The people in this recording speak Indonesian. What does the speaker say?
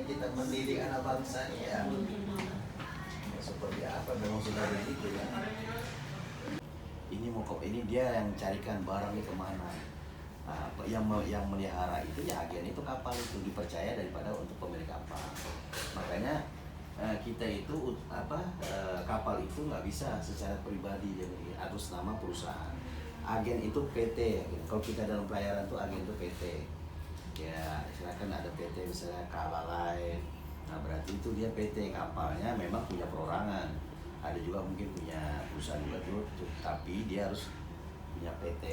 kita mendidik anak bangsa ya. Seperti apa memang sudah begitu ya. Ini dia yang carikan barang ini kemana. Nah, yang melihara itu ya agen itu kapal itu dipercaya daripada untuk pemilik kapal. Makanya kita itu kapal itu nggak bisa secara pribadi jadi atas nama perusahaan. Agen itu PT. Kalau kita dalam pelayaran itu agen itu PT. Ya silakan ada PT misalnya Kalalai. Nah berarti itu dia PT, kapalnya memang punya perorangan. Ada juga mungkin punya perusahaan juga tuh, tapi dia harus punya PT.